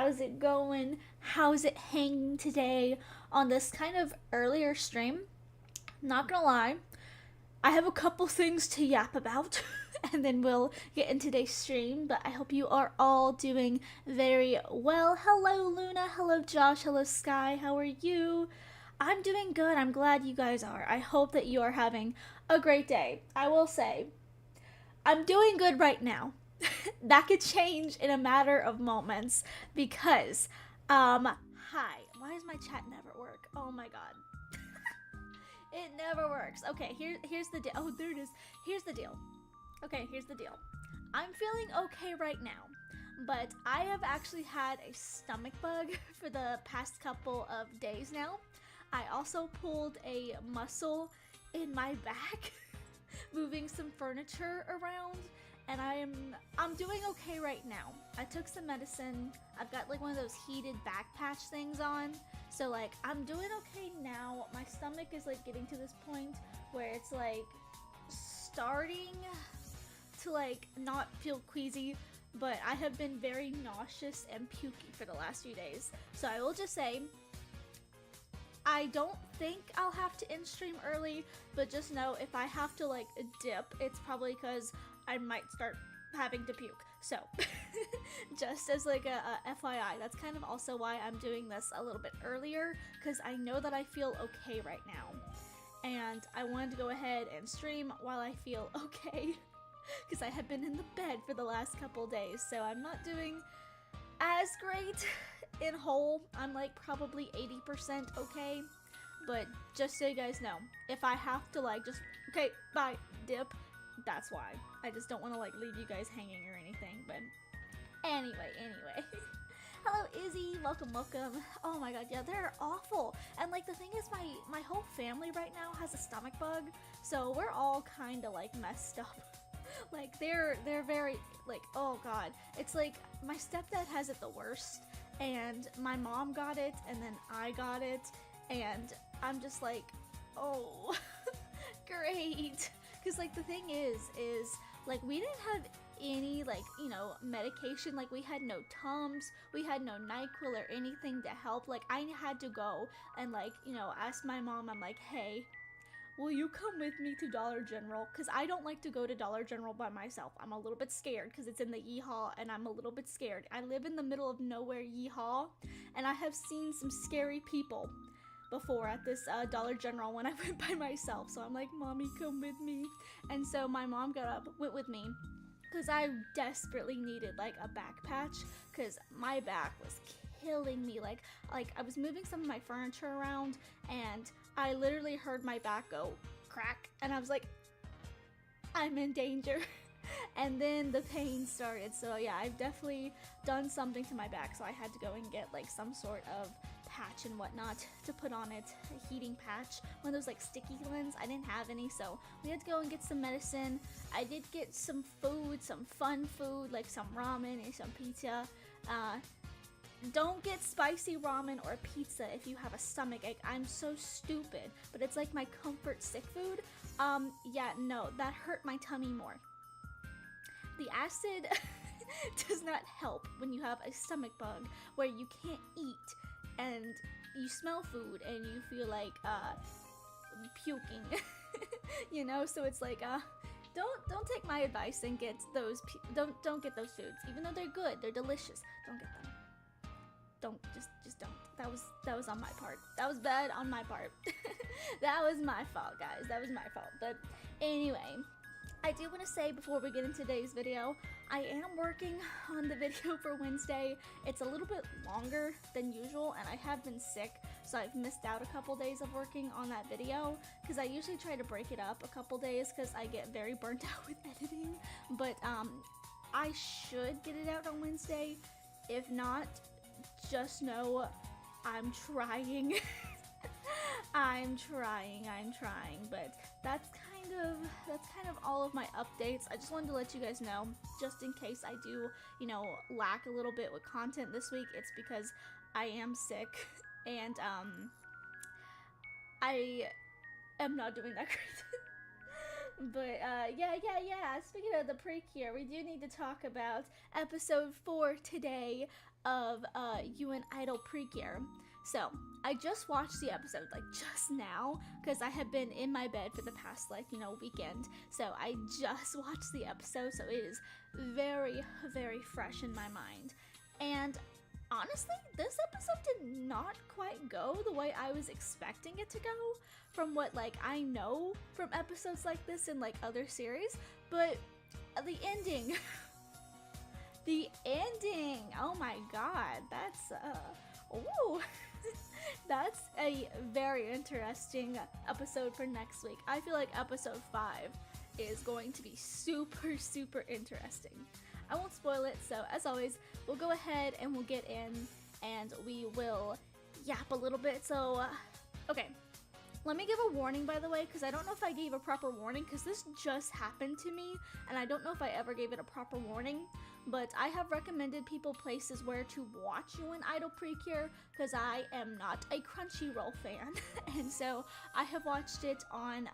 How's it going? How's it hanging today on this kind of earlier stream? Not gonna lie, I have a couple things to yap about and then we'll get into today's stream, but I hope you are all doing very well. Hello, Luna. Hello, Josh. Hello, Sky. How are you? I'm doing good. I'm glad you guys are. I hope that you are having a great day. I will say, I'm doing good right now. That could change in a matter of moments because, hi. Why does my chat never work? Oh my god. It never works. Okay, here's the deal. Oh, there it is. Here's the deal. Okay, here's the deal. I'm feeling okay right now, but I have actually had a stomach bug for the past couple of days now. I also pulled a muscle in my back moving some furniture around, and I'm doing okay right now. I took some medicine. I've got like one of those heated back patch things on. So like I'm doing okay now. My stomach is like getting to this point where it's like starting to like not feel queasy, but I have been very nauseous and pukey for the last few days. So I will just say I don't think I'll have to end stream early, but just know if I have to like dip, it's probably because I might start having to puke. So, just as like a FYI, that's kind of also why I'm doing this a little bit earlier, because I know that I feel okay right now. And I wanted to go ahead and stream while I feel okay, because I have been in the bed for the last couple days, so I'm not doing as great in whole. I'm like probably 80% okay, but just so you guys know, if I have to like just, okay, bye, dip, that's why. I just don't want to like leave you guys hanging or anything, but anyway. Hello, Izzy. Welcome. Oh my god, yeah, they're awful. And like the thing is, my whole family right now has a stomach bug, so we're all kind of like messed up. Like they're very like, oh god, it's like my stepdad has it the worst, and my mom got it, and then I got it, and I'm just like, oh, great. Because like the thing is like we didn't have any like, you know, medication. Like we had no Tums, we had no NyQuil or anything to help. Like I had to go and like, you know, ask my mom. I'm like, hey, will you come with me to Dollar General? Because I don't like to go to Dollar General by myself. I'm a little bit scared because it's in the Yeehaw, and I'm a little bit scared. I live in the middle of nowhere Yeehaw, and I have seen some scary people before at this Dollar General when I went by myself. So I'm like, Mommy, come with me. And so my mom got up, went with me, because I desperately needed like a back patch, because my back was killing me. Like I was moving some of my furniture around, and I literally heard my back go crack, and I was like, I'm in danger. And then the pain started. So yeah, I've definitely done something to my back, so I had to go and get like some sort of patch and whatnot to put on it, a heating patch, one of those like sticky ones. I didn't have any, so we had to go and get some medicine. I did get some food, some fun food, like some ramen and some pizza. Don't get spicy ramen or pizza if you have a stomach ache. I'm so stupid, but it's like my comfort sick food. Yeah, no, that hurt my tummy more. The acid does not help when you have a stomach bug where you can't eat and you smell food and you feel like puking. You know, so it's like don't take my advice and get those don't get those foods, even though they're good, they're delicious. Don't get them. Don't just don't. That was on my part. That was bad on my part. That was my fault, guys. That was my fault. But anyway, I do want to say before we get into today's video, I am working on the video for Wednesday. It's a little bit longer than usual, and I have been sick, so I've missed out a couple days of working on that video, because I usually try to break it up a couple days because I get very burnt out with editing. But I should get it out on Wednesday. If not, just know I'm trying. I'm trying, but that's kind of all of my updates. I just wanted to let you guys know, just in case I do, you know, lack a little bit with content this week. It's because I am sick, and I am not doing that great. But yeah. Speaking of the Precure, we do need to talk about episode 4 today of You and Idol Precure. So I just watched the episode like just now because I have been in my bed for the past weekend. So I just watched the episode, so it is very very fresh in my mind. And honestly, this episode did not quite go the way I was expecting it to go from what like I know from episodes like this in like other series, but the ending the ending, oh my god, that's ooh. That's a very interesting episode for next week. I feel like episode 5 is going to be super super interesting. I won't spoil it, so as always, we'll go ahead and we'll get in and we will yap a little bit. So, okay, let me give a warning, by the way, because I don't know if I gave a proper warning, because this just happened to me, and I don't know if I ever gave it a proper warning, but I have recommended people places where to watch You and Idol Precure, because I am not a Crunchyroll fan, and so I have watched it on,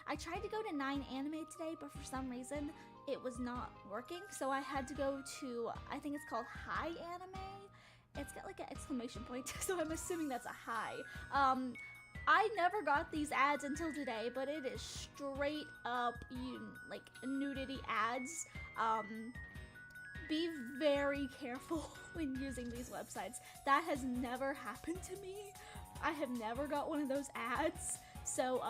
I tried to go to 9 Anime today, but for some reason, it was not working, so I had to go to, I think it's called Hi Anime. It's got like an exclamation point, so I'm assuming that's a hi. I never got these ads until today, but it is straight up like nudity ads. Be very careful when using these websites. That has never happened to me. I have never got one of those ads, so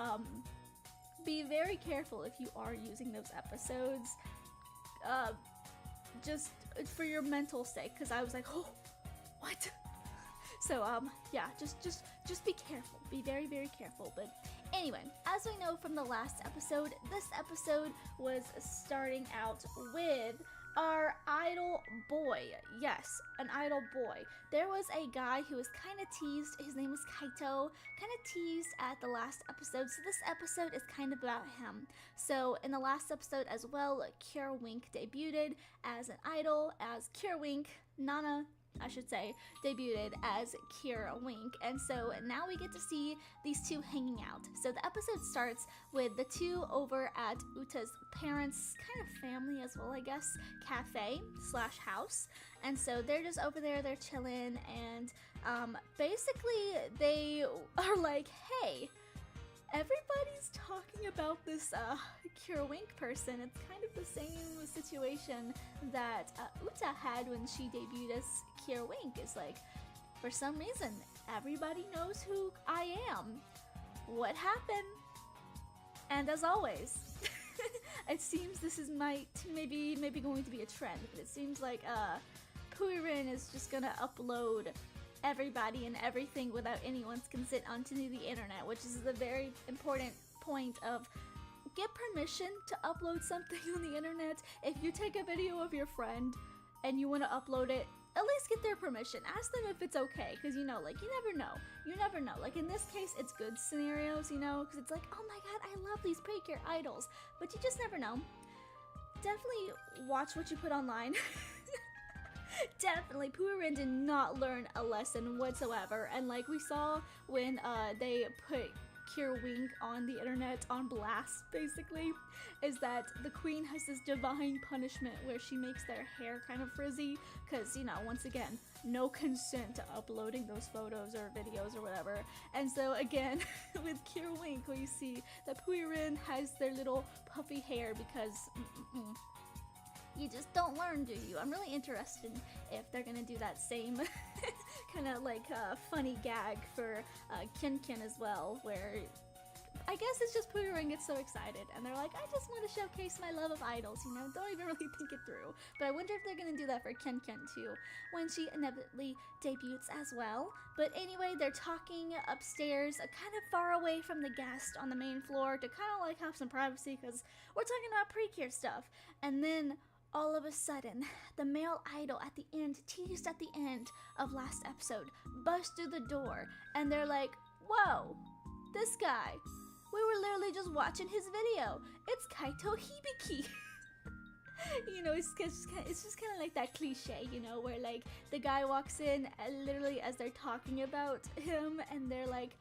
be very careful if you are using those episodes. Just for your mental sake, because I was like, oh, what? So yeah, just be careful. Be very very careful. But anyway, as we know from the last episode, this episode was starting out with our idol boy. Yes, an idol boy. There was a guy who was kind of teased. His name was Kaito. Kind of teased at the last episode. So this episode is kind of about him. So in the last episode as well, Cure Wink debuted as an idol, as Cure Wink. Nana, I should say, debuted as Kira Wink, and so now we get to see these two hanging out. So the episode starts with the two over at Uta's parents' kind of family as well, I guess, cafe / house, and so they're just over there, they're chilling, and basically they are like, hey, everybody's talking about this Cure Wink person. It's kind of the same situation that Uta had when she debuted as Cure Wink. It's like, for some reason, everybody knows who I am. What happened? And as always, it seems this is maybe going to be a trend, but it seems like Puirin is just gonna upload everybody and everything without anyone's consent onto the internet, which is the very important point of get permission to upload something on the internet. If you take a video of your friend and you want to upload it, at least get their permission. Ask them if it's okay, because you never know. Like in this case, it's good scenarios, because it's like, oh my god, I love these Precure idols, but you just never know. Definitely watch what you put online. Definitely, Puirin did not learn a lesson whatsoever, and like we saw when they put Cure Wink on the internet on blast, basically, is that the queen has this divine punishment where she makes their hair kind of frizzy, because, once again, no consent to uploading those photos or videos or whatever. And so again, with Cure Wink, we see that Puirin has their little puffy hair because you just don't learn, do you? I'm really interested if they're gonna do that same kind of like funny gag for Ken as well, where I guess it's just Puirin gets so excited and they're like, I just want to showcase my love of idols, don't even really think it through. But I wonder if they're gonna do that for Ken too, when she inevitably debuts as well. But anyway, they're talking upstairs, kind of far away from the guest on the main floor to kind of like have some privacy, because we're talking about Precure stuff. And then all of a sudden, the male idol at the end, teased at the end of last episode, busts through the door, and they're like, whoa, this guy, we were literally just watching his video. It's Kaito Hibiki. It's just kind of like that cliche, where like the guy walks in literally as they're talking about him, and they're like,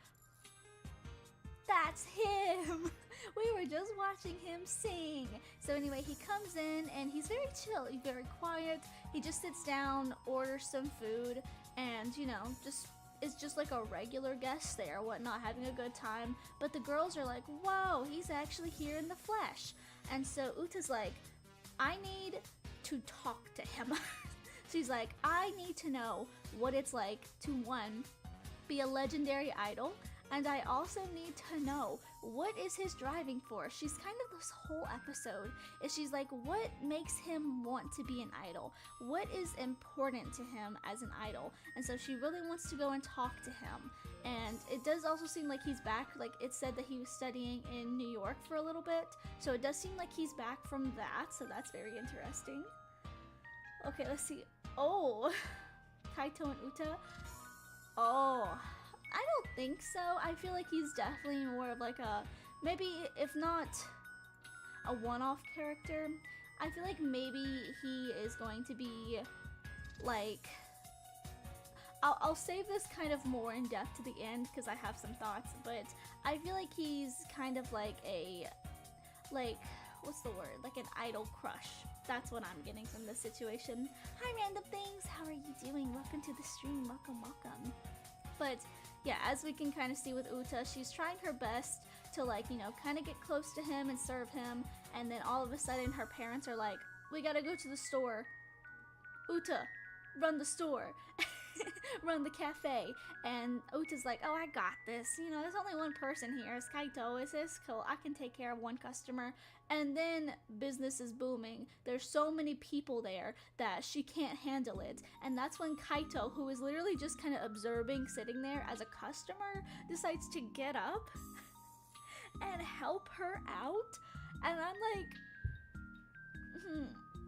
that's him. We were just watching him sing. So anyway, he comes in and he's very chill, he's very quiet. He just sits down, orders some food, and you know, is just like a regular guest there, whatnot, having a good time. But the girls are like, whoa, he's actually here in the flesh. And so Uta's like, I need to talk to him. She's like, I need to know what it's like to, one, be a legendary idol, and I also need to know what is his driving force. She's kind of this whole episode is she's like, what makes him want to be an idol? What is important to him as an idol? And so she really wants to go and talk to him. And it does also seem like he's back. Like it said that he was studying in New York for a little bit. So it does seem like he's back from that. So that's very interesting. Okay, let's see. Oh, Kaito and Uta. Oh, I don't think so. I feel like he's definitely more of like a, maybe if not a one-off character, I feel like maybe he is going to be like, I'll save this kind of more in depth to the end because I have some thoughts, but I feel like he's kind of like a, like, what's the word? Like an idol crush. That's what I'm getting from this situation. Hi, Random Things. How are you doing? Welcome to the stream. Welcome, welcome. But yeah, as we can kind of see with Uta, she's trying her best to, like, you know, kind of get close to him and serve him. And then all of a sudden her parents are like, we gotta go to the store. Uta, run the store. Run the cafe. And Uta's like, oh, I got this. You know, there's only one person here. It's Kaito. It's cool. I can take care of one customer. And then business is booming. There's so many people there that she can't handle it. And that's when Kaito, who is literally just kind of observing, sitting there as a customer, decides to get up and help her out. And I'm like,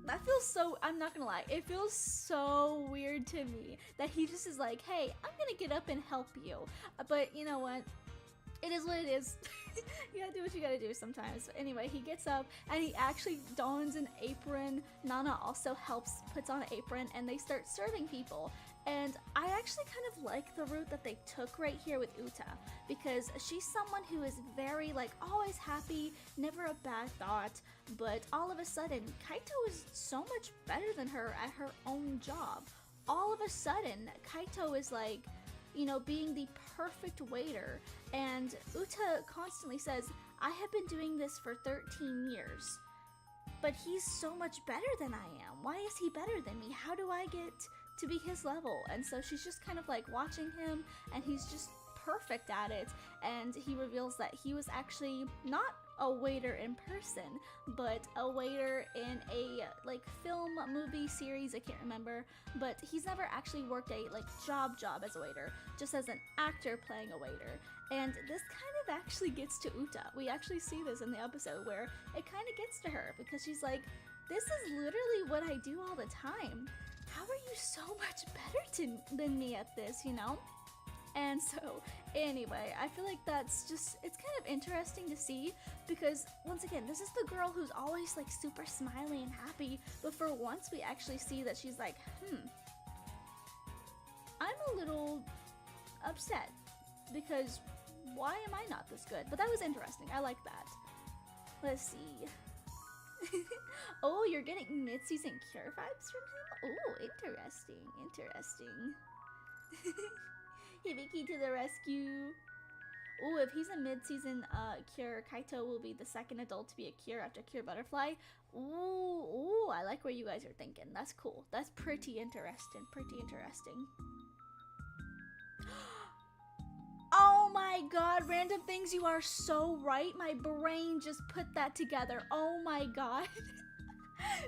that feels so, I'm not gonna lie, it feels so weird to me that he just is like, hey, I'm gonna get up and help you. But you know what? It is what it is. You gotta do what you gotta do sometimes. But anyway, he gets up and he actually dons an apron. Nana also helps, puts on an apron, and they start serving people. And I actually kind of like the route that they took right here with Uta, because she's someone who is very, like, always happy, never a bad thought, but all of a sudden, Kaito is so much better than her at her own job. All of a sudden, Kaito is like, you know, being the perfect waiter, and Uta constantly says, I have been doing this for 13 years, but he's so much better than I am. Why is he better than me? How do I get to be his level? And so she's just kind of like watching him, and he's just perfect at it. And he reveals that he was actually not a waiter in person, but a waiter in a like film, movie, series, I can't remember, but he's never actually worked a like job as a waiter, just as an actor playing a waiter. And this kind of actually gets to Uta. We actually see this in the episode where it kind of gets to her, because she's like, this is literally what I do all the time. How are you so much better than me at this, you know? And so, anyway, I feel like that's just, it's kind of interesting to see, because, once again, this is the girl who's always, like, super smiley and happy, but for once we actually see that she's like, I'm a little upset, because why am I not this good? But that was interesting. I like that. Let's see. Oh, you're getting mid-season cure vibes from him? Oh, interesting, interesting. Hibiki to the rescue. Oh, if he's a mid-season cure, Kaito will be the second adult to be a cure after Cure Butterfly. Ooh, I like where you guys are thinking. That's cool. That's pretty interesting. Pretty interesting. Oh my god, Random Things, you are so right. My brain just put that together. Oh my god.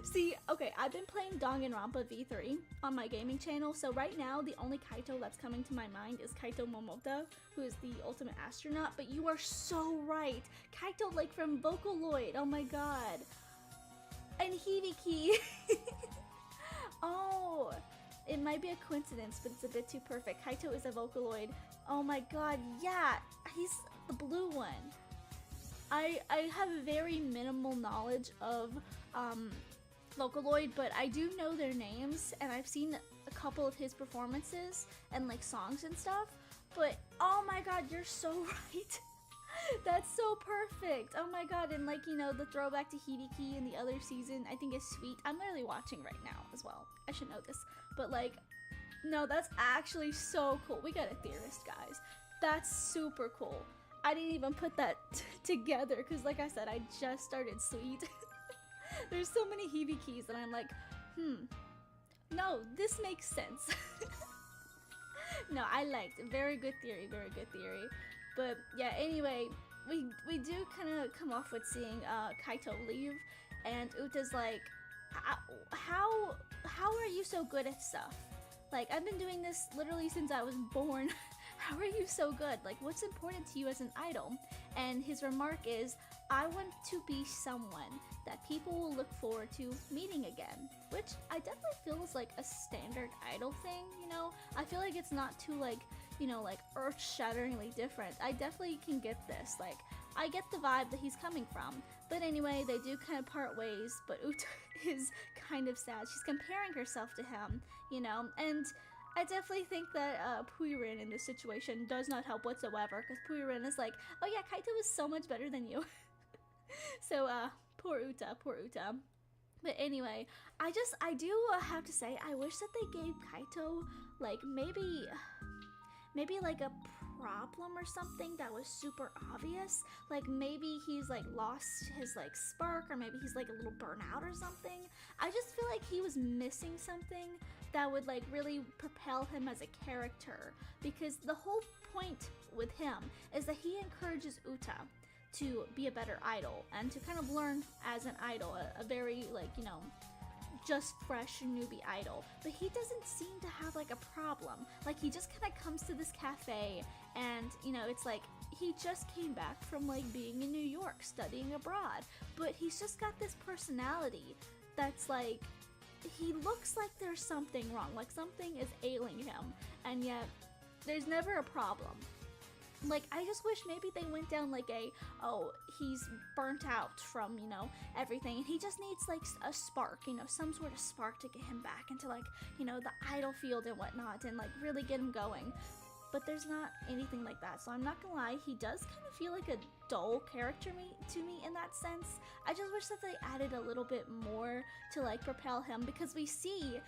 See, okay, I've been playing Danganronpa V3 on my gaming channel, so right now the only Kaito that's coming to my mind is Kaito Momota, who is the ultimate astronaut, but you are so right. Kaito, like, from Vocaloid, oh my god. And Hibiki. Oh, it might be a coincidence, but it's a bit too perfect. Kaito is a Vocaloid. Oh my god, yeah, he's the blue one. I have very minimal knowledge of Vocaloid, but I do know their names, and I've seen a couple of his performances and like songs and stuff. But oh my god, you're so right. That's so perfect. Oh my god, and like, the throwback to Hibiki in the other season, I think is sweet. I'm literally watching right now as well. I should know this. But like, no, that's actually so cool. We got a theorist, guys. That's super cool. I didn't even put that together because like I said, I just started Sweet. There's so many Hibikis and I'm like, no, this makes sense. No, I liked it. Very good theory, very good theory. But yeah, anyway, we do kind of come off with seeing Kaito leave, and Uta's like, how are you so good at stuff? Like, I've been doing this literally since I was born. How are you so good? Like, what's important to you as an idol? And his remark is, I want to be someone that people will look forward to meeting again. Which I definitely feel is like a standard idol thing, I feel like it's not too like, like earth-shatteringly different. I definitely can get this. Like, I get the vibe that he's coming from. But anyway, they do kind of part ways, but Uta is kind of sad. She's comparing herself to him, and I definitely think that Puirin in this situation does not help whatsoever, because Puirin is like, oh yeah, Kaito is so much better than you. So, poor Uta, poor Uta. But anyway, I do have to say, I wish that they gave Kaito, like, maybe like a problem or something that was super obvious. Like, maybe he's like lost his like spark, or maybe he's like a little burnout or something. I just feel like he was missing something that would like really propel him as a character, because the whole point with him is that he encourages Uta to be a better idol and to kind of learn as an idol, a very like, just fresh newbie idol. But he doesn't seem to have like a problem. Like, he just kind of comes to this cafe and, it's like he just came back from like being in New York studying abroad, but he's just got this personality that's like, he looks like there's something wrong, like something is ailing him, and yet there's never a problem. Like, I just wish maybe they went down like he's burnt out from, everything, and he just needs like a spark, some sort of spark to get him back into like, the idol field and whatnot, and like really get him going. But there's not anything like that, so I'm not gonna lie, he does kind of feel like a dull character to me in that sense. I just wish that they added a little bit more to like propel him, because we see,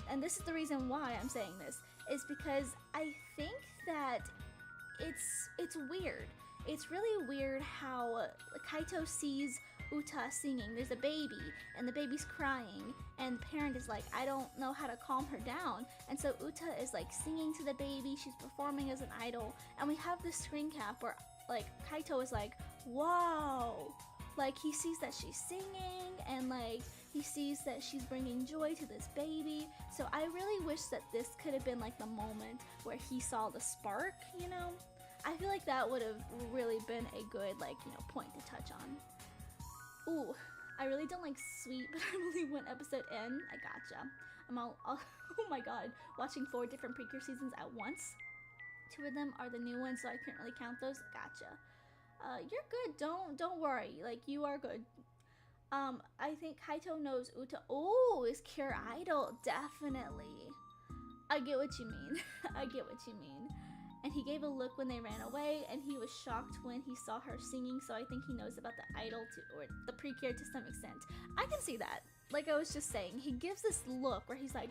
and this is the reason why I'm saying this, is because I think that it's weird. It's really weird how Kaito sees Uta singing. There's a baby, and the baby's crying, and the parent is like, I don't know how to calm her down. And so Uta is like singing to the baby, she's performing as an idol, and we have this screen cap where like Kaito is like, wow. Like, he sees that she's singing, and like he sees that she's bringing joy to this baby. So I really wish that this could have been like the moment where he saw the spark, I feel like that would have really been a good like, point to touch on. Ooh, I really don't like Sweet, but I'm only one episode in. I gotcha. I'm all oh my god, watching 4 different Precure seasons at once. 2 of them are the new ones, so I can't really count those. Gotcha. You're good. Don't worry. Like, you are good. I think Kaito knows Uta. Oh, is Cure Idol. Definitely. I get what you mean. I get what you mean. And he gave a look when they ran away, and he was shocked when he saw her singing, so I think he knows about the idol or the Precure to some extent. I can see that. Like I was just saying, he gives this look where he's like,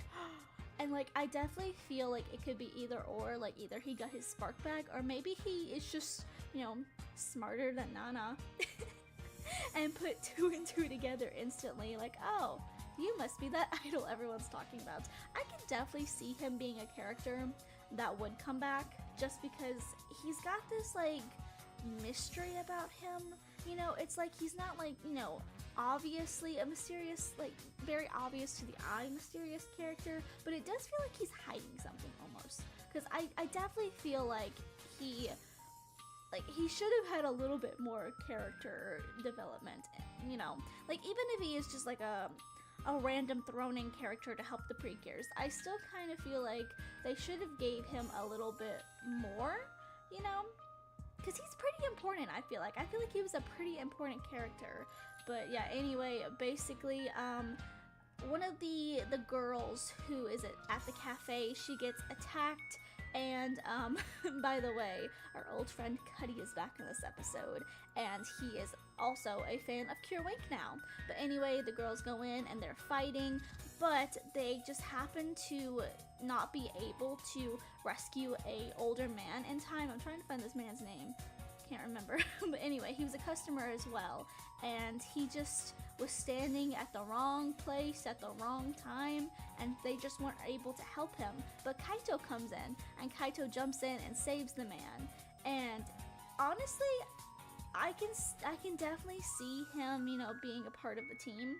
and like, I definitely feel like it could be either or, like either he got his spark back, or maybe he is just, smarter than Nana and put 2 and 2 together instantly, like, oh, you must be that idol everyone's talking about. I can definitely see him being a character that would come back, just because he's got this like mystery about him. It's like he's not like, obviously a mysterious, like very obvious to the eye mysterious character, but it does feel like he's hiding something almost, because I definitely feel like he should have had a little bit more character development, like even if he is just like a random thrown in character to help the Precures, I still kind of feel like they should have gave him a little bit more, because he's pretty important. I feel like he was a pretty important character. But yeah, anyway, basically one of the girls who is at the cafe, she gets attacked And by the way, our old friend Cuddy is back in this episode, and he is also a fan of Cure Wink now. But anyway, the girls go in and they're fighting, but they just happen to not be able to rescue a older man in time. I'm trying to find this man's name. Can't remember. But anyway, he was a customer as well, and he just was standing at the wrong place at the wrong time, and they just weren't able to help him. But Kaito comes in, and Kaito jumps in and saves the man. And honestly, I can definitely see him, being a part of the team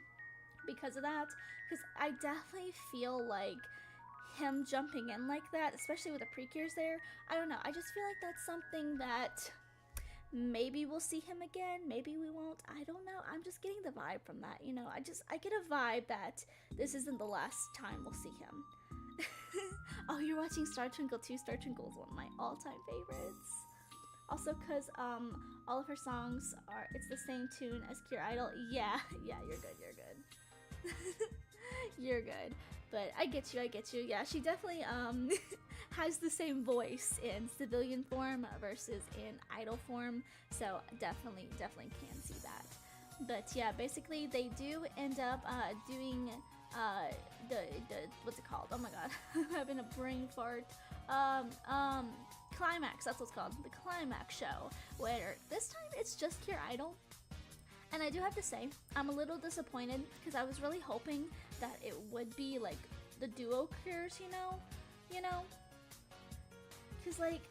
because of that, because I definitely feel like him jumping in like that, especially with the Precures there, I don't know, I just feel like that's something that maybe we'll see him again, maybe we won't, I don't know. I'm just getting the vibe from that, I get a vibe that this isn't the last time we'll see him. Oh, you're watching Star Twinkle 2. Star Twinkle is one of my all-time favorites. Also, because all of her songs it's the same tune as Cure Idol. Yeah, you're good. You're good. But I get you. Yeah, she definitely has the same voice in civilian form versus in idol form. So definitely can see that. But yeah, basically they do end up doing the what's it called? Oh my god, I'm having a brain fart. Climax, that's what's called, the climax show, where this time it's just Cure Idol. And I do have to say, I'm a little disappointed because I was really hoping that it would be like the duo Cures, because like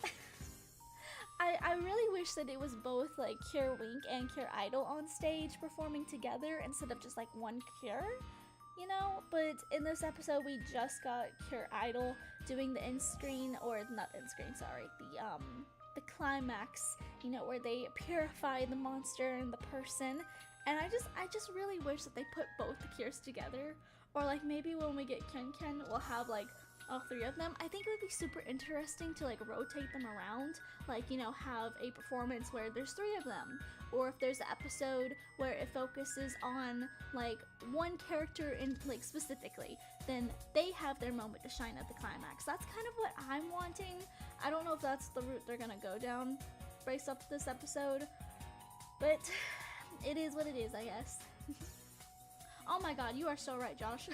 I really wish that it was both like Cure Wink and Cure Idol on stage performing together instead of just like one Cure. But in this episode we just got Cure Idol doing the in-screen, or not in-screen, sorry, the climax, where they purify the monster and the person. And I just really wish that they put both the Cures together, or like maybe when we get Ken we'll have like all three of them. I think it would be super interesting to like rotate them around, like have a performance where there's three of them, or if there's an episode where it focuses on like one character in like specifically, then they have their moment to shine at the climax. That's kind of what I'm wanting. I don't know if that's the route they're gonna go down based off this episode, but it is what it is, I guess. Oh my god, you are so right, Josh.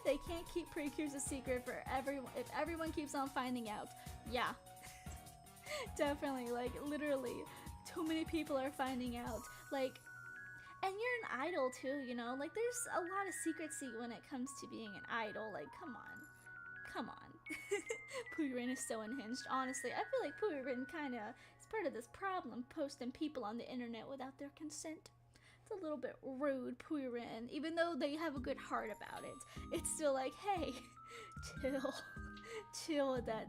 They can't keep Precures a secret for everyone if everyone keeps on finding out. Yeah. Definitely, like literally too many people are finding out. Like, and you're an idol too, like there's a lot of secrecy when it comes to being an idol. Like, come on. Puyorin is so unhinged. Honestly, I feel like Puyorin kinda is part of this problem, posting people on the internet without their consent. It's a little bit rude, Puyorin. Even though they have a good heart about it, it's still like, hey, chill with that.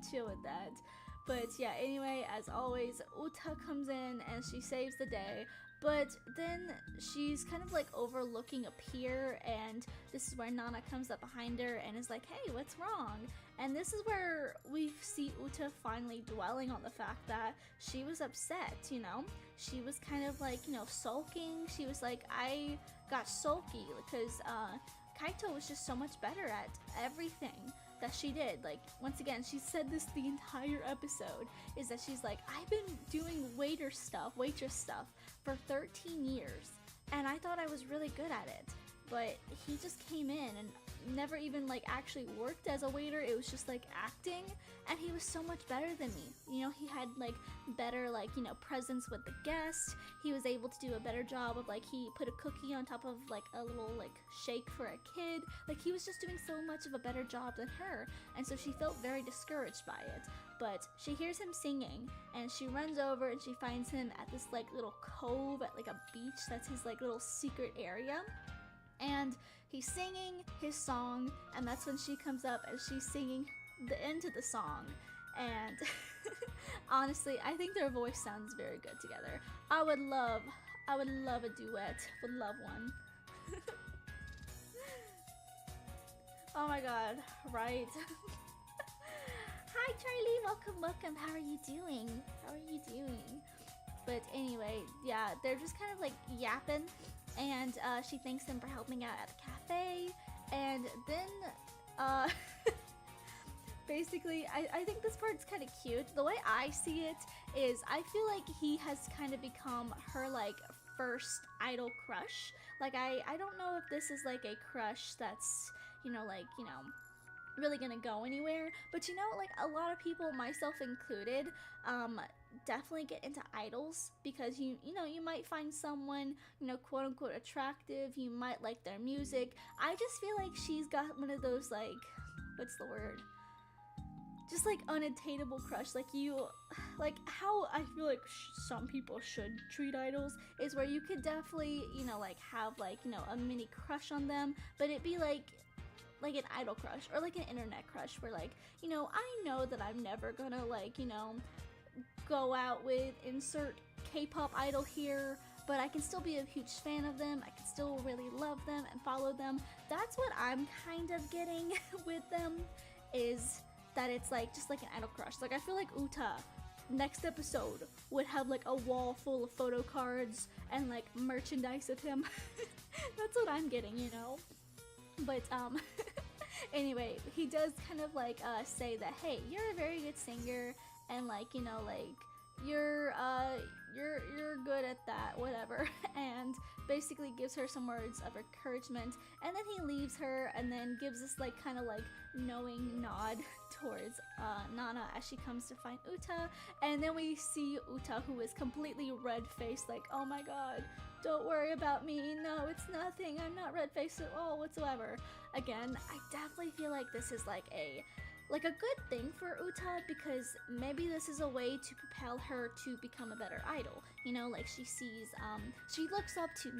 But yeah, anyway, as always, Uta comes in and she saves the day. But then she's kind of like overlooking a pier, and this is where Nana comes up behind her and is like, hey, what's wrong? And this is where we see Uta finally dwelling on the fact that she was upset, She was kind of like, sulking. She was like, I got sulky because Kaito was just so much better at everything that she did. Like, once again, she said this the entire episode, is that she's like, I've been doing waitress stuff for 13 years, and I thought I was really good at it. But he just came in and never even like actually worked as a waiter. It was just like acting, and he was so much better than me. He had like better like presence with the guests. He was able to do a better job of like, he put a cookie on top of like a little like shake for a kid. Like, he was just doing so much of a better job than her, and so she felt very discouraged by it. But she hears him singing, and she runs over and she finds him at this like little cove at like a beach. That's his like little secret area. And he's singing his song, and that's when she comes up and she's singing the end to the song. And honestly, I think their voice sounds very good together. I would love a duet. Would love one. Oh my god, right? Hi Charlie, welcome. How are you doing? But anyway, yeah, they're just kind of like yapping, and she thanks him for helping out at the cafe, and then basically, I think this part's kind of cute. The way I see it is I feel like he has kind of become her like first idol crush. Like I don't know if this is like a crush that's, like, really gonna go anywhere, but like a lot of people, myself included, definitely get into idols because you might find someone, quote unquote attractive, you might like their music. I just feel like she's got one of those, like, what's the word, just like unattainable crush. Like you, like how I feel like some people should treat idols is where you could definitely, like have like, a mini crush on them, but it'd be like an idol crush or like an internet crush where, like, I know that I'm never gonna, like, go out with insert K-pop idol here, but I can still be a huge fan of them. I can still really love them and follow them. That's what I'm kind of getting with them, is that it's like just like an idol crush. Like I feel like Uta next episode would have like a wall full of photo cards and like merchandise of him. That's what I'm getting, But anyway, he does kind of like say that, hey, you're a very good singer, and like, like you're good at that, whatever. And basically gives her some words of encouragement, and then he leaves her and then gives us like kind of like knowing nod towards Nana as she comes to find Uta. And then we see Uta, who is completely red-faced, like, oh my god, don't worry about me, no, it's nothing, I'm not red-faced at all whatsoever. Again, I definitely feel like this is like a good thing for Uta, because maybe this is a way to propel her to become a better idol. Like she sees, she looks up to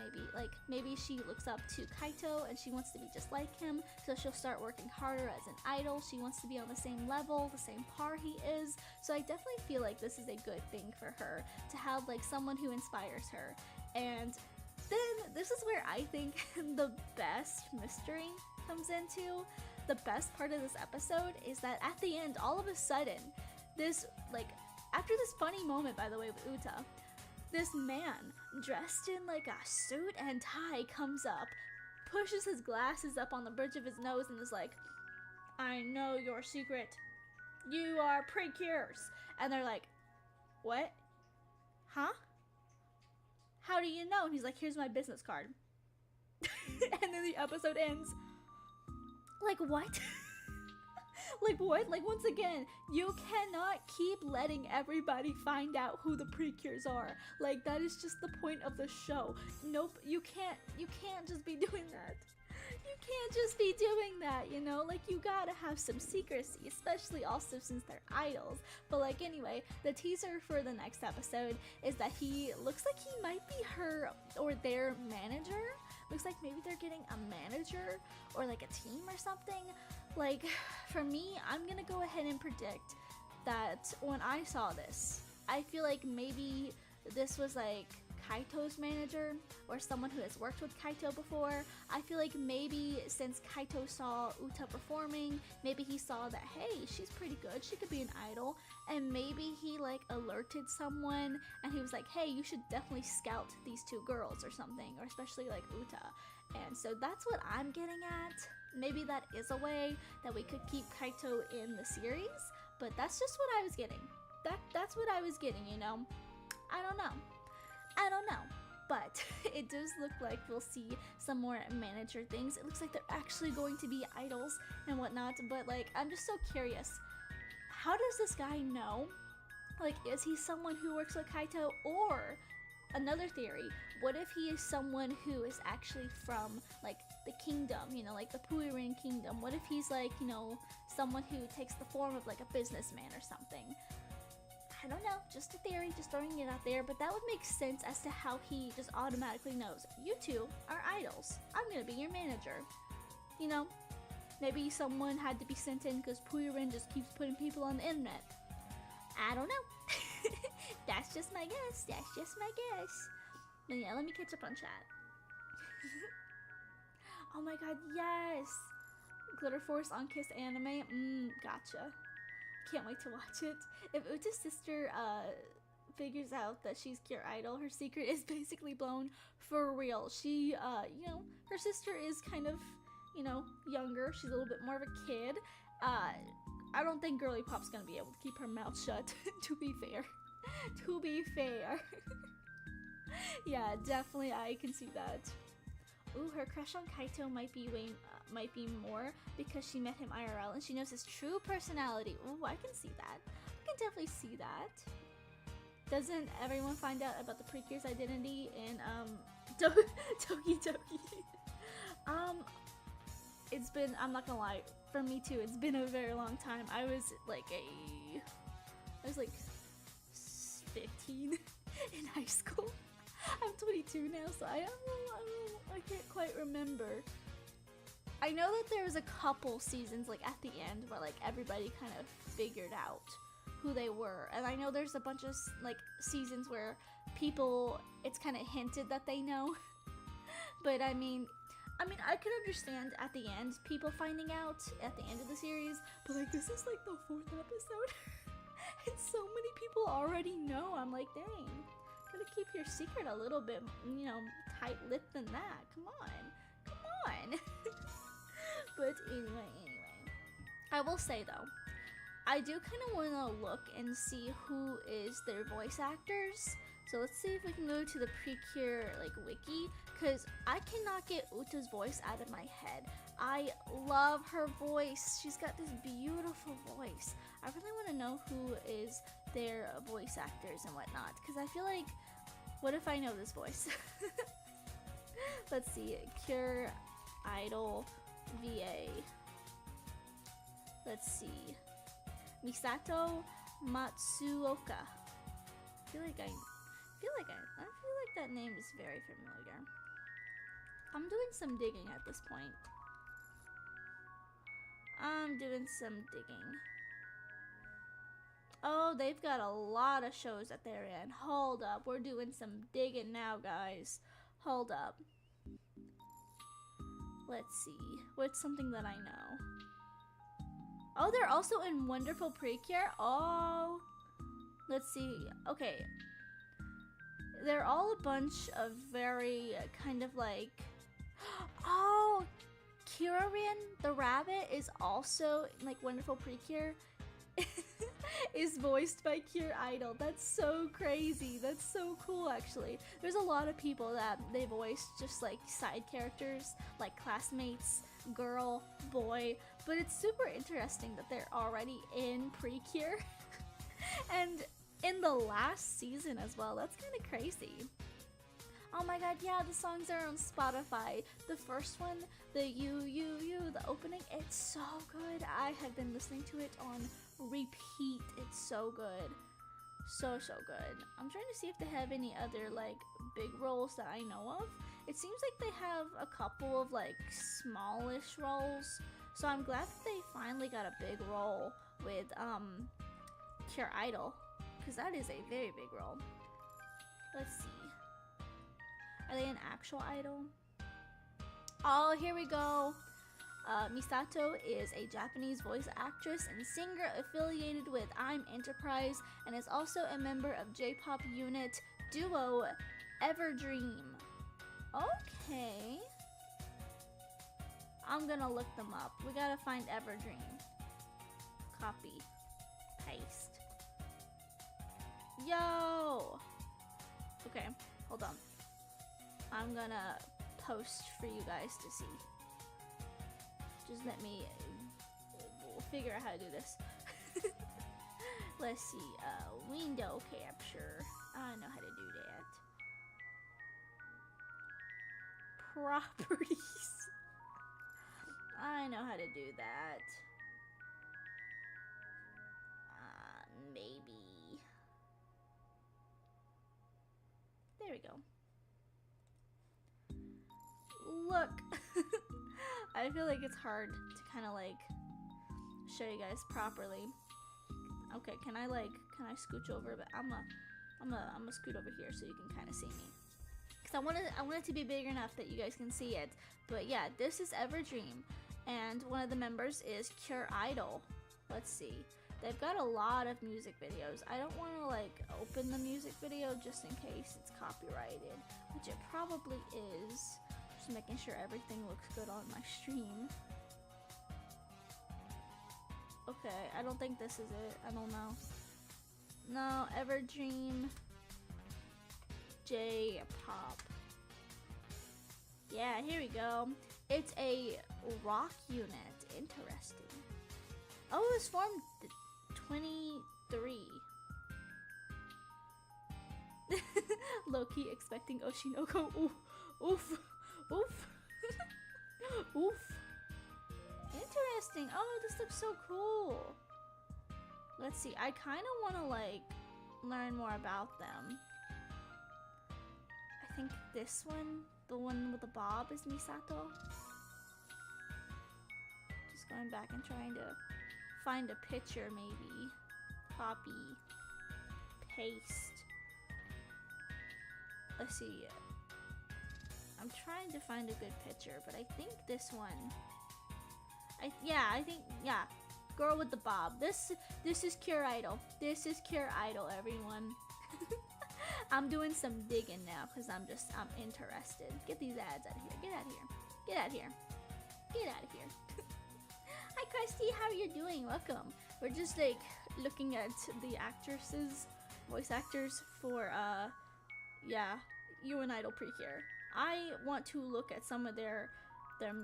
maybe she looks up to Kaito and she wants to be just like him, so she'll start working harder as an idol. She wants to be on the same level, the same par he is. So I definitely feel like this is a good thing for her to have like someone who inspires her. And then this is where I think the best mystery comes into. The best part of this episode is that at the end, all of a sudden, this, like, after this funny moment, by the way, with Uta, this man dressed in like a suit and tie comes up, pushes his glasses up on the bridge of his nose, and is like, I know your secret. You are Precures. And they're like, what? Huh? How do you know? And he's like, here's my business card. And then the episode ends. Like, what? Like, what? Like, once again, you cannot keep letting everybody find out who the Precures are. Like, that is just the point of the show. Nope, you can't just be doing that. You can't just be doing that, Like, you gotta have some secrecy, especially also since they're idols. But, like, anyway, the teaser for the next episode is that he looks like he might be her or their manager. Looks like maybe they're getting a manager or like a team or something. Like, for me, I'm gonna go ahead and predict that when I saw this, I feel like maybe this was like Kaito's manager or someone who has worked with Kaito before. I feel like maybe since Kaito saw Uta performing, maybe he saw that, hey, she's pretty good, she could be an idol, and maybe he like alerted someone and he was like, hey, you should definitely scout these two girls or something, or especially like Uta. And so that's what I'm getting at. Maybe that is a way that we could keep Kaito in the series, but that's just what I was getting. That's what I was getting, I don't know, but it does look like we'll see some more manager things. It looks like they're actually going to be idols and whatnot, but like, I'm just so curious. How does this guy know? Like, is he someone who works with Kaito? Or, another theory, what if he is someone who is actually from like the kingdom, like the Puirin kingdom? What if he's like, someone who takes the form of like a businessman or something? I don't know, just a theory, just throwing it out there, but that would make sense as to how he just automatically knows, you two are idols, I'm gonna be your manager. Maybe someone had to be sent in because Puirin just keeps putting people on the internet. I don't know. That's just my guess, But yeah, let me catch up on chat. Oh my god, yes! Glitter Force on Kiss anime, gotcha. Can't wait to watch it. If Uta's sister figures out that she's Cure Idol, her secret is basically blown for real. She, her sister is kind of, younger. She's a little bit more of a kid. I don't think Girly Pop's gonna be able to keep her mouth shut, to be fair. To be fair. Yeah, definitely I can see that. Ooh, her crush on Kaito might be more because she met him IRL and she knows his true personality. Ooh, I can see that. I can definitely see that. Doesn't everyone find out about the Precure's identity in Toki Toki? It's been, I'm not gonna lie, for me too, it's been a very long time. I was like 15 in high school. I'm 22 now, so I can't quite remember. I know that there was a couple seasons like at the end where like everybody kind of figured out who they were, and I know there's a bunch of like seasons where people, it's kind of hinted that they know. But I mean I could understand at the end people finding out at the end of the series, but like this is like the 4th episode and so many people already know. I'm like, dang, gotta keep your secret a little bit, you know, tight-lipped than that. Come on. But anyway, I will say though, I do kind of want to look and see who is their voice actors. So let's see if we can go to the Precure like wiki, because I cannot get Uta's voice out of my head. I love her voice. She's got this beautiful voice. I really want to know who is their voice actors and whatnot, because I feel like, what if I know this voice? Let's see, Cure Idol VA. Let's see, Misato Matsuoka. I feel like that name is very familiar. I'm doing some digging at this point. Oh, they've got a lot of shows that they're in. Hold up, we're doing some digging now, guys. Hold up. Let's see, what's something that I know? Oh, they're also in Wonderful Precure. Oh, let's see. Okay, they're all a bunch of very kind of like, oh, Kirarin the rabbit is also like Wonderful Precure. Is voiced by Cure Idol. That's so crazy. That's so cool, actually. There's a lot of people that they voice just like side characters, like classmates, girl, boy, but it's super interesting that they're already in Precure and in the last season as well. That's kind of crazy. Oh my god, yeah, the songs are on Spotify. The first one, the the opening, it's so good. I have been listening to it on repeat. It's so good. So good. I'm trying to see if they have any other like big roles that I know of. It seems like they have a couple of like smallish roles. So I'm glad that they finally got a big role with Cure Idol, because that is a very big role. Let's see. Are they an actual idol? Oh, here we go. Misato is a Japanese voice actress and singer affiliated with I'm Enterprise and is also a member of J-pop unit duo Everdream. Okay. I'm gonna look them up. We gotta find Everdream. Copy. Paste. Yo! Okay, hold on. I'm gonna post for you guys to see. Just let me figure out how to do this. Let's see, window capture. I know how to do that. Properties. I know how to do that. Maybe. There we go. Look. I feel like it's hard to kind of like show you guys properly. Okay, can I scooch over? But I'm gonna scoot over here so you can kind of see me. Cause I want it to be big enough that you guys can see it. But yeah, this is Everdream, and one of the members is Cure Idol. Let's see. They've got a lot of music videos. I don't want to like open the music video just in case it's copyrighted, which it probably is. Just making sure everything looks good on my stream. Okay, I don't think this is it. I don't know. No, Everdream J-pop. Yeah, here we go. It's a rock unit. Interesting. Oh, it was formed 23. Low-key expecting Oshinoko. Oof. Oof. Oof. Oof. Interesting. Oh, this looks so cool. Let's see. I kind of want to like learn more about them. I think this one, the one with the bob, is Misato. Just going back and trying to find a picture, maybe. Copy. Paste. Let's see. I'm trying to find a good picture, but I think this one. Yeah. Girl with the bob. This is Cure Idol. This is Cure Idol, everyone. I'm doing some digging now because I'm interested. Get these ads out of here. Get out of here. Get out of here. Get out of here. Hi, Christy. How are you doing? Welcome. We're just like looking at the actresses, voice actors for yeah, You and Idol Precure. I want to look at some of their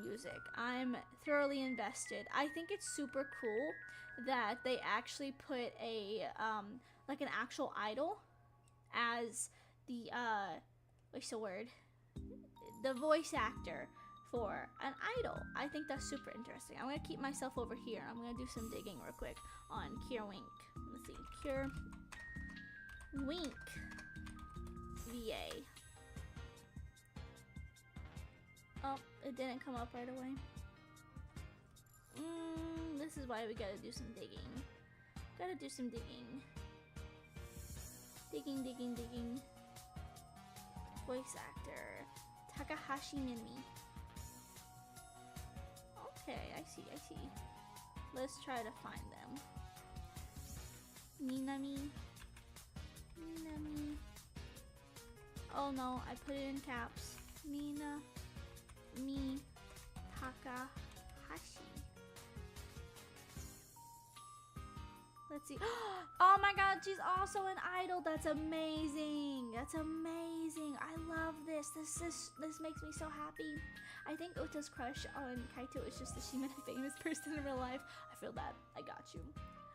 music. I'm thoroughly invested. I think it's super cool that they actually put a like an actual idol as the what's the word? The voice actor for an idol. I think that's super interesting. I'm gonna keep myself over here. I'm gonna do some digging real quick on Cure Wink. Let's see, Cure Wink VA. Oh, it didn't come up right away. This is why we gotta do some digging. Gotta do some digging. Digging. Voice actor. Takahashi Mimi. Okay, I see. Let's try to find them. Minami. Oh no, I put it in caps. Takahashi. Let's see. Oh my god, she's also an idol. That's amazing. I love this. This makes me so happy. I think Ota's crush on Kaito is just that she met a famous person in real life. I feel that. I got you.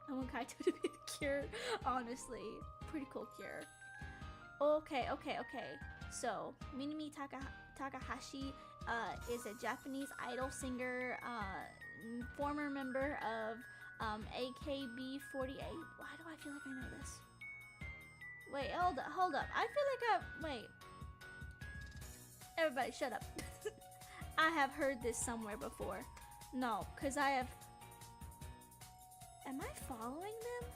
I want Kaito to be the Cure. Honestly, pretty cool Cure. Okay. So, Minami Takahashi is a Japanese idol singer, former member of AKB48. Why do I feel like I know this? Wait, hold up. I feel like wait. Everybody shut up. I have heard this somewhere before. No, because I have... Am I following them?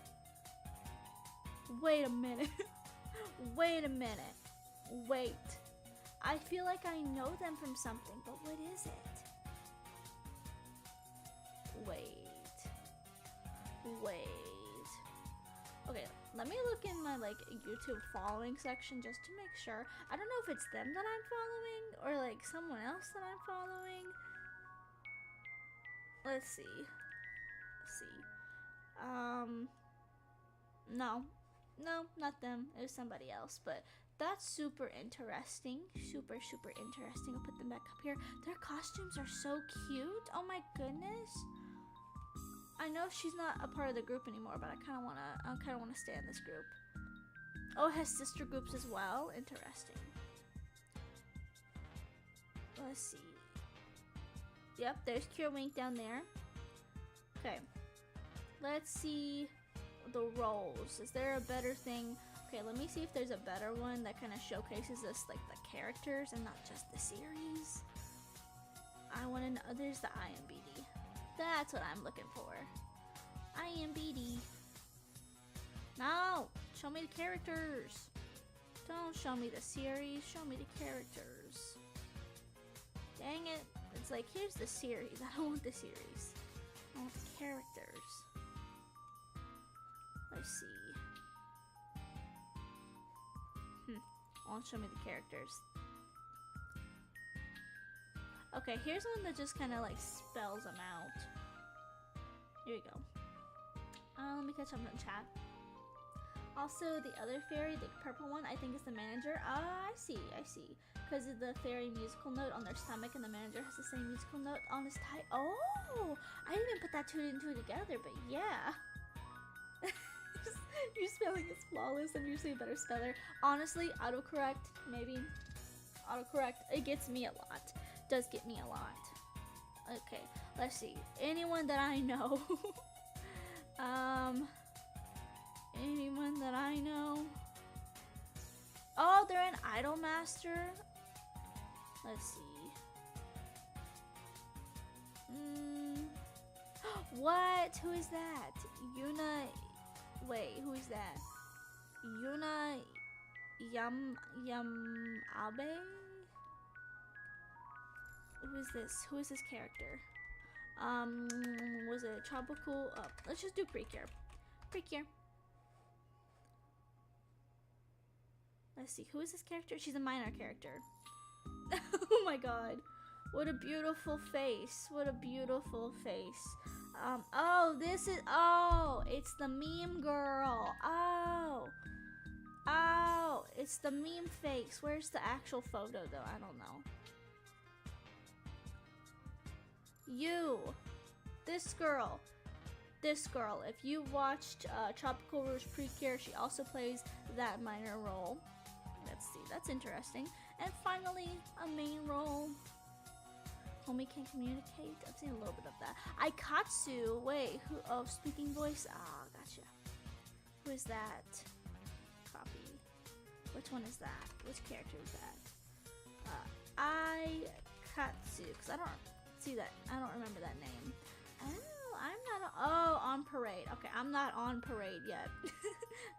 Wait a minute. Wait. I feel like I know them from something, but what is it? Wait. Okay, let me look in my like YouTube following section just to make sure. I don't know if it's them that I'm following or like someone else that I'm following. Let's see. No, not them. It was somebody else, but that's super interesting. Super interesting. I'll put them back up here. Their costumes are so cute. Oh my goodness. I know she's not a part of the group anymore, but I kind of wanna stay in this group. Oh, it has sister groups as well. Interesting. Let's see. Yep, there's Cure Wink down there. Okay. Let's see the roles. Is there a better thing? Okay, let me see if there's a better one that kind of showcases us like the characters and not just the series. I want to know. There's the IMBD. That's what I'm looking for. IMBD. No! Show me the characters. Don't show me the series. Show me the characters. Dang it. It's like, here's the series. I don't want the series. I want the characters. Let's see. Won't show me the characters. Okay, here's one that just kind of like spells them out. Here we go. Let me catch up in chat. Also, the other fairy, the purple one, I think is the manager. I see. Because of the fairy musical note on their stomach, and the manager has the same musical note on his tie. Oh, I didn't even put that two and two together, but yeah. Your spelling is flawless. I'm usually a better speller. Honestly, autocorrect, maybe. Autocorrect, it gets me a lot. Does get me a lot. Okay, let's see. Anyone that I know. Anyone that I know. Oh, they're an idol master. Let's see. What? Who is that? Yuna. Wait, who is that? Yuna Abe? Who is this? Who is this character? Was it tropical? Let's just do Precure. Precure. Let's see, who is this character? She's a minor character. Oh my god. What a beautiful face. What a beautiful face. Oh, this is, oh, it's the meme girl. Oh, it's the meme face. Where's the actual photo though? I don't know. This girl, if you watched Tropical Rouge Precure, she also plays that minor role. Let's see, that's interesting. And finally, a main role. Homie can communicate. I've seen a little bit of that. Aikatsu, wait, who? Oh, speaking voice. Ah, gotcha. Who is that? Copy. Which one is that? Which character is that? Aikatsu, because I don't see that. I don't remember that name. Oh, I'm not. On Parade. Okay, I'm not on Parade yet.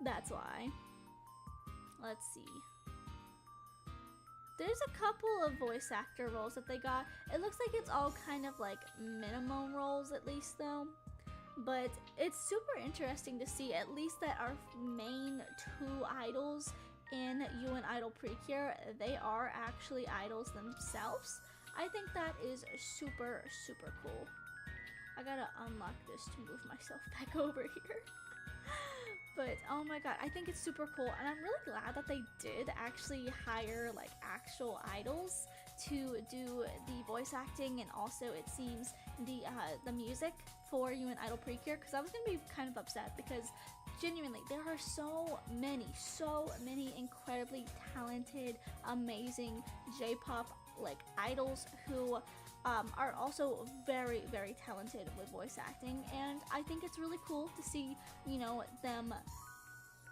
That's why. Let's see. There's a couple of voice actor roles that they got. It looks like it's all kind of like minimum roles at least though. But it's super interesting to see at least that our main two idols in UN Idol Precure, they are actually idols themselves. I think that is super, super cool. I gotta unlock this to move myself back over here. But oh my god, I think it's super cool, and I'm really glad that they did actually hire like actual idols to do the voice acting, and also it seems the music for UN Idol Precure, because I was gonna be kind of upset because genuinely there are so many incredibly talented, amazing J-pop like idols who are also very, very talented with voice acting, and I think it's really cool to see, you know, them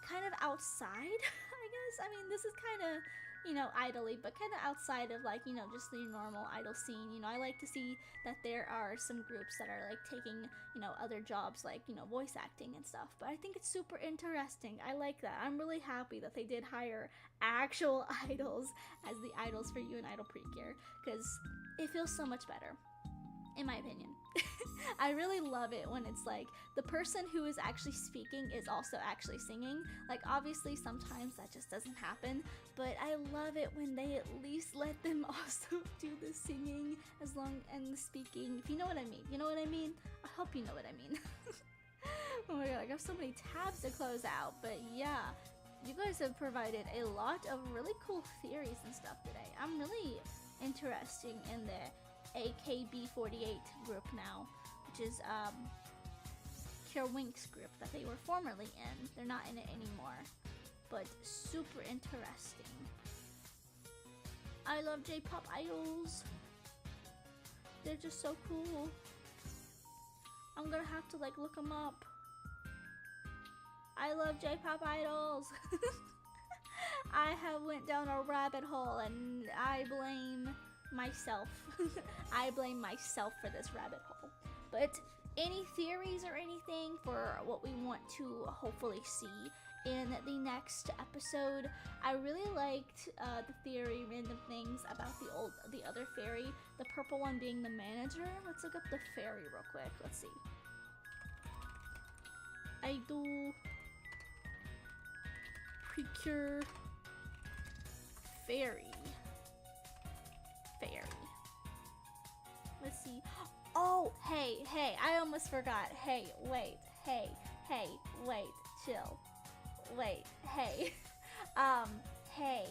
kind of outside, I guess. I mean, this is kind of, you know, idol-y, but kind of outside of like, you know, just the normal idol scene. You know, I like to see that there are some groups that are like taking, you know, other jobs like, you know, voice acting and stuff, but I think it's super interesting. I like that. I'm really happy that they did hire actual idols as the idols for UN Idol Precure, because it feels so much better, in my opinion. I really love it when it's like the person who is actually speaking is also actually singing. Like obviously sometimes that just doesn't happen, but I love it when they at least let them also do the singing and the speaking, if you know what I mean. You know what I mean? I hope you know what I mean. Oh my god, I got so many tabs to close out, but yeah. You guys have provided a lot of really cool theories and stuff today. I'm really interested in the AKB48 group now, which is Pure Wink's group that they were formerly in. They're not in it anymore, but super interesting. I love J-pop idols. They're just so cool. I'm gonna have to like look them up. I love J-pop idols. I have went down a rabbit hole and I blame myself. I blame myself for this rabbit hole. But any theories or anything for what we want to hopefully see in the next episode? I really liked the theory, random things about the other fairy, the purple one being the manager. Let's look up the fairy real quick. Let's see. Idol Precure fairy. Let's see. Oh, hey, I almost forgot. Hey, wait, hey. hey, wait, chill. Wait, hey. Hey.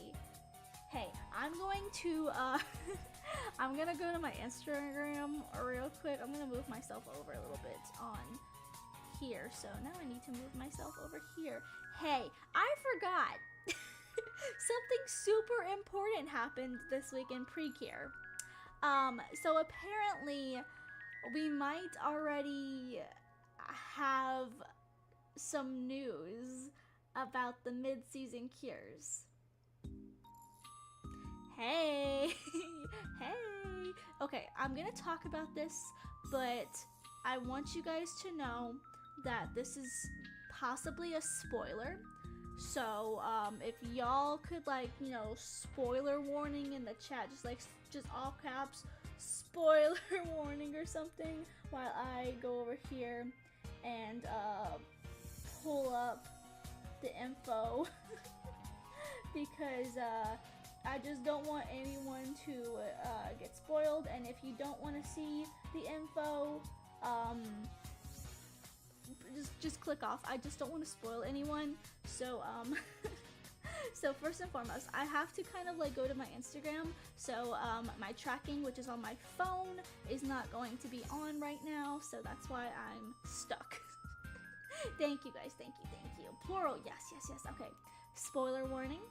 Hey, I'm going to, I'm gonna go to my Instagram real quick. I'm gonna move myself over a little bit on here. So now I need to move myself over here. Hey, I forgot. Something super important happened this week in Precure. So apparently we might already have some news about the mid-season cures. Hey, hey. Okay, I'm gonna talk about this, but I want you guys to know that this is possibly a spoiler. So, if y'all could, like, you know, spoiler warning in the chat, just all caps, spoiler warning or something, while I go over here and, pull up the info, because, I just don't want anyone to, get spoiled, and if you don't want to see the info, just click off. I just don't want to spoil anyone. So so first and foremost, I have to kind of like go to my Instagram. So my tracking, which is on my phone, is not going to be on right now, so that's why I'm stuck. Thank you guys, thank you. Plural, yes. Okay. Spoiler warning.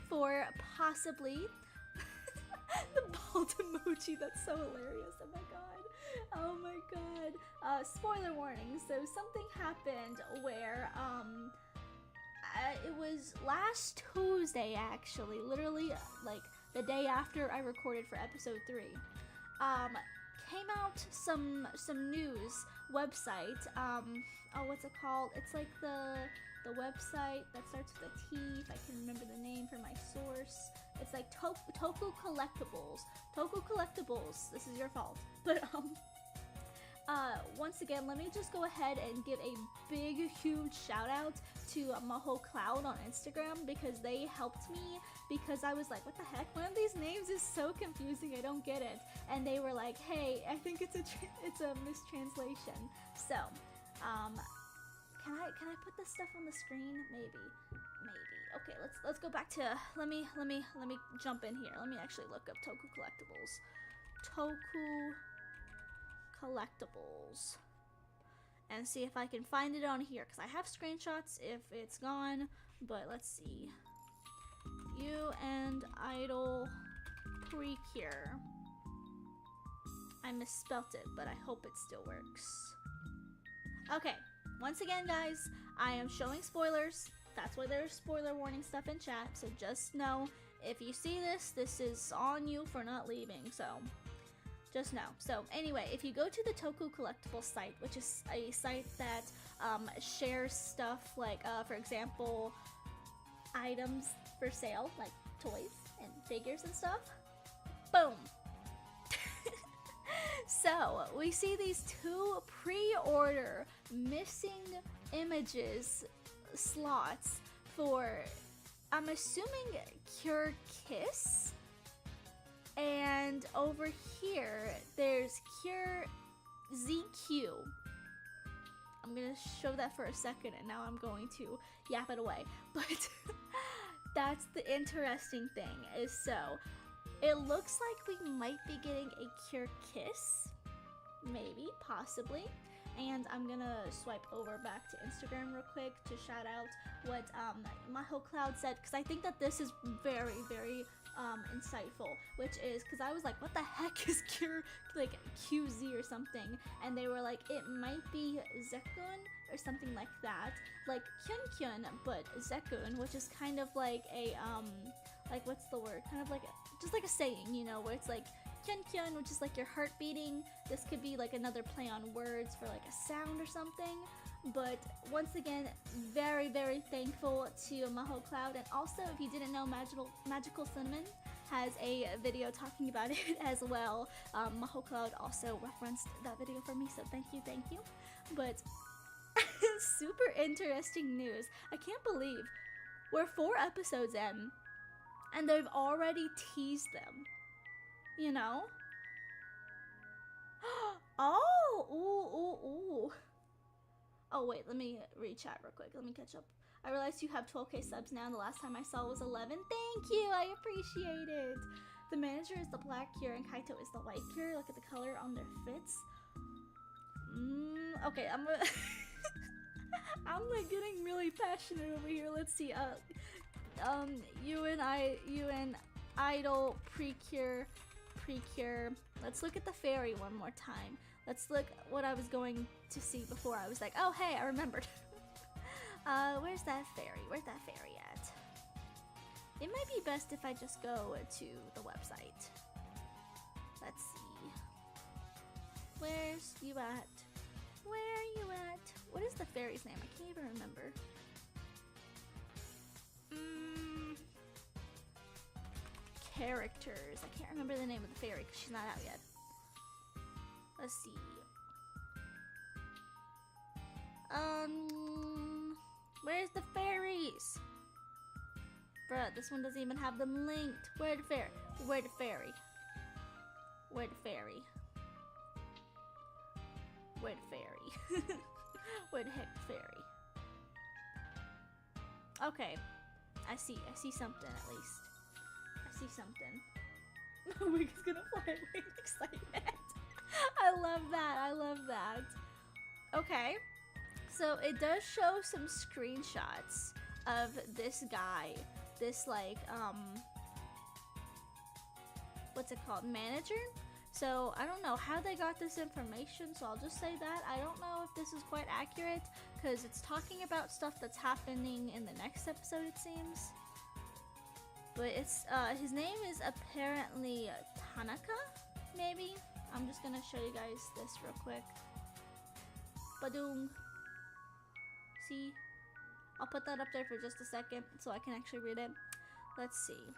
For possibly the bald emoji, that's so hilarious. Oh my god. Spoiler warning. So something happened where it was last Tuesday, actually, literally like the day after I recorded for episode 3. Came out some news website. Oh, what's it called? It's like the website that starts with a T, if I can remember the name for my source. It's like Toku Collectibles. Toku Collectibles, this is your fault. But once again, let me just go ahead and give a big, huge shout out to Maho Cloud on Instagram, because they helped me, because I was like, what the heck? One of these names is so confusing, I don't get it. And they were like, hey, I think it's a mistranslation. So, can I put this stuff on the screen? Maybe. Okay, let's go back to, let me jump in here. Let me actually look up Toku Collectibles. Toku Collectibles. And see if I can find it on here, because I have screenshots if it's gone, but let's see. You and Idol Precure. I misspelt it, but I hope it still works. Okay, once again, guys, I am showing spoilers. That's why there's spoiler warning stuff in chat, so just know, if you see this is on you for not leaving, so just know. So anyway, if you go to the Toku Collectible site, which is a site that shares stuff like, for example, items for sale, like toys and figures and stuff, boom. So we see these 2 pre-order missing images slots for, I'm assuming, Cure Kiss. And over here, there's Cure ZQ. I'm gonna show that for a second, and now I'm going to yap it away. But that's the interesting thing, is so it looks like we might be getting a Cure Kiss. Maybe, possibly. And I'm gonna swipe over back to Instagram real quick to shout out what Maho Cloud said, because I think that this is very, very insightful, which is, because I was like, what the heck is Cure, like QZ or something, and they were like, it might be Zekun or something like that, like Kyun, but Zekun, which is kind of like a like, what's the word, kind of like just like a saying, you know, where it's like Kyun, which is like your heart beating. This could be like another play on words for like a sound or something. But once again, very, very thankful to Maho Cloud. And also, if you didn't know, Magical Cinnamon has a video talking about it as well. Maho Cloud also referenced that video for me, so thank you. But super interesting news. I can't believe we're 4 episodes in and they've already teased them. You know? Oh, ooh. Oh wait, let me read chat real quick. Let me catch up. I realized you have 12k subs now. The last time I saw was 11. Thank you, I appreciate it. The manager is the black cure and Kaito is the white cure. Look at the color on their fits. Okay, I'm gonna I'm like getting really passionate over here. Let's see. You and Idol, Precure. Let's look at the fairy one more time. Let's look what I was going to see before. I was like, oh hey, I remembered. Where's that fairy? Where's that fairy at? It might be best if I just go to the website. Let's see. Where's you at? Where are you at? What is the fairy's name? I can't even remember. Characters. I can't remember the name of the fairy because she's not out yet. Let's see. Where's the fairies? Bruh, this one doesn't even have them linked. Where the fairy? Where the fairy? Where the fairy? Where the fairy? Where the heck the fairy? Okay. I see something at least. I see something. My wig is gonna fly away with excitement. I love that. I love that. Okay. So it does show some screenshots of this guy. This like, what's it called? Manager? So I don't know how they got this information, so I'll just say that. I don't know if this is quite accurate because it's talking about stuff that's happening in the next episode, it seems. But it's, his name is apparently Tanaka, maybe? I'm just gonna show you guys this real quick. Badoom. See? I'll put that up there for just a second so I can actually read it. Let's see.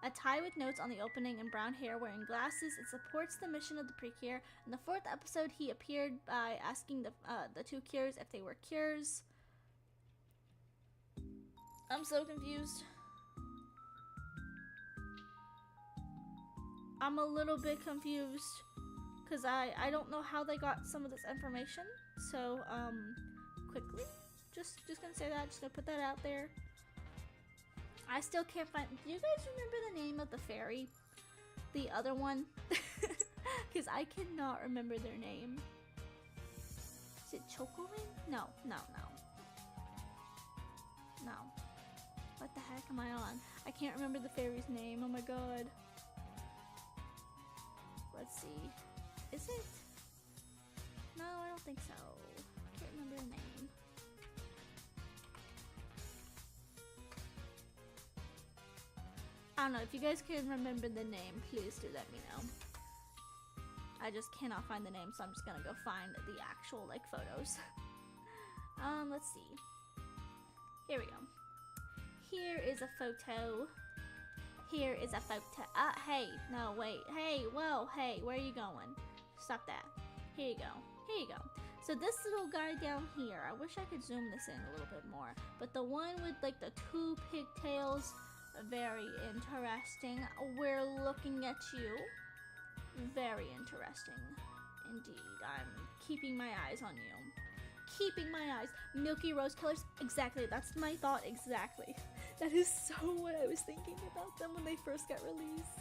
A tie with notes on the opening and brown hair wearing glasses. It supports the mission of the Precure. In the 4th episode, he appeared by asking the two cures if they were cures. I'm so confused. I'm a little bit confused because I don't know how they got some of this information. So, quickly, just gonna say that, just gonna put that out there. I still can't find, do you guys remember the name of the fairy? The other one? Because I cannot remember their name. Is it Chocorin? No. What the heck am I on? I can't remember the fairy's name, oh my god. Let's see. Is it? No, I don't think so. I can't remember her name. I don't know, if you guys can remember the name, please do let me know. I just cannot find the name, so I'm just gonna go find the actual, like, photos. Let's see. Here we go. Here is a photo. Here is a photo. Hey, no, wait. Hey, whoa, hey, where are you going? Stop that. Here you go. Here you go. So this little guy down here, I wish I could zoom this in a little bit more, but the one with, like, the 2 pigtails, very interesting. We're looking at you. Very interesting indeed. I'm keeping my eyes on you. Keeping my eyes. Milky rose colors. Exactly. That's my thought. Exactly. That is so what I was thinking about them when they first got released.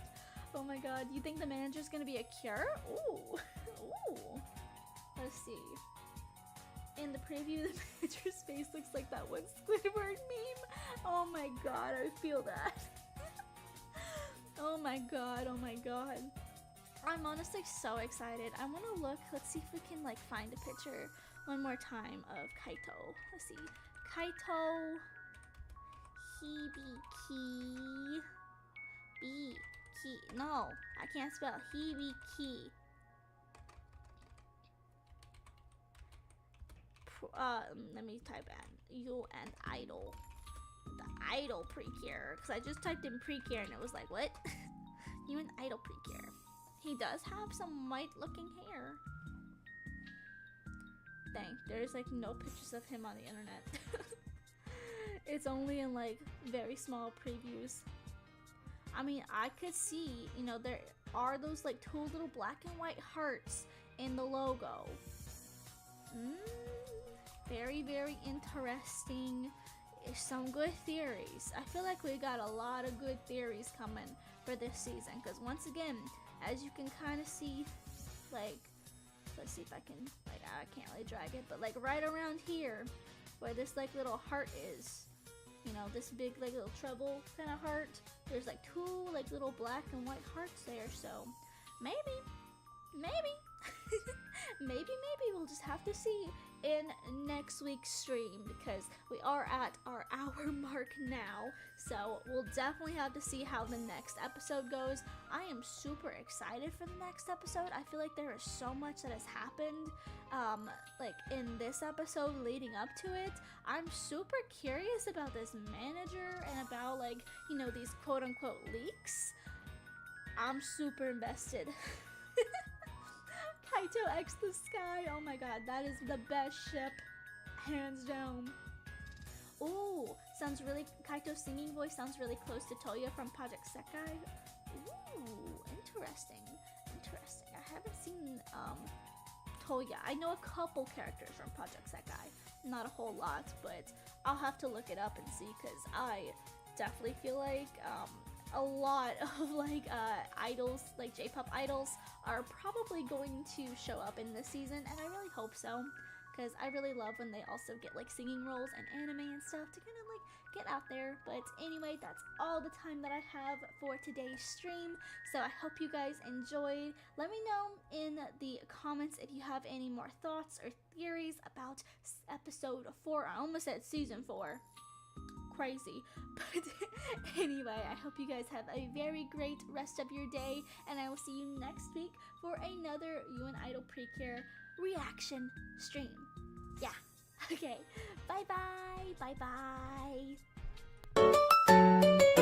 Oh my god. You think the manager's gonna be a cure? Ooh. Ooh. Let's see. In the preview, the manager's face looks like that one Squidward meme. Oh my god, I feel that. Oh my god, oh my god. I'm honestly so excited. I want to look, let's see if we can like find a picture one more time of Kaito. Let's see. Kaito. Hibiki. Biki. No, I can't spell Hibiki. Let me type in you and Idol. The Idol Precure. Because I just typed in Precure and it was like, what? You and Idol Precure. He does have some white looking hair. Dang, there's like no pictures of him on the internet. It's only in like very small previews. I mean, I could see, you know, there are those like 2 little black and white hearts in the logo. very, very interesting. Some good theories. I feel like we got a lot of good theories coming for this season, because once again, as you can kind of see, like, let's see if I can, like, I can't really drag it, but like right around here where this like little heart is, you know, this big like little treble kind of heart, there's like two like little black and white hearts there. So maybe maybe we'll just have to see in next week's stream, because we are at our hour mark now, so we'll definitely have to see how the next episode goes. I am super excited for the next episode. I feel like there is so much that has happened like in this episode leading up to it. I'm super curious about this manager and about, like, you know, these quote-unquote leaks. I'm super invested. Kaito X the Sky, oh my god, that is the best ship, hands down. Ooh, sounds really, Kaito's singing voice sounds really close to Toya from Project Sekai. Ooh, interesting. I haven't seen Toya. I know a couple characters from Project Sekai, not a whole lot, but I'll have to look it up and see, because I definitely feel like a lot of like idols, like J-pop idols, are probably going to show up in this season, and I really hope so, because I really love when they also get like singing roles and anime and stuff to kind of like get out there. But anyway, that's all the time that I have for today's stream, so I hope you guys enjoyed. Let me know in the comments if you have any more thoughts or theories about episode 4. I almost said season 4. Crazy. But anyway, I hope you guys have a very great rest of your day, and I will see you next week for another UN Idol Precure reaction stream. Yeah. Okay. Bye bye.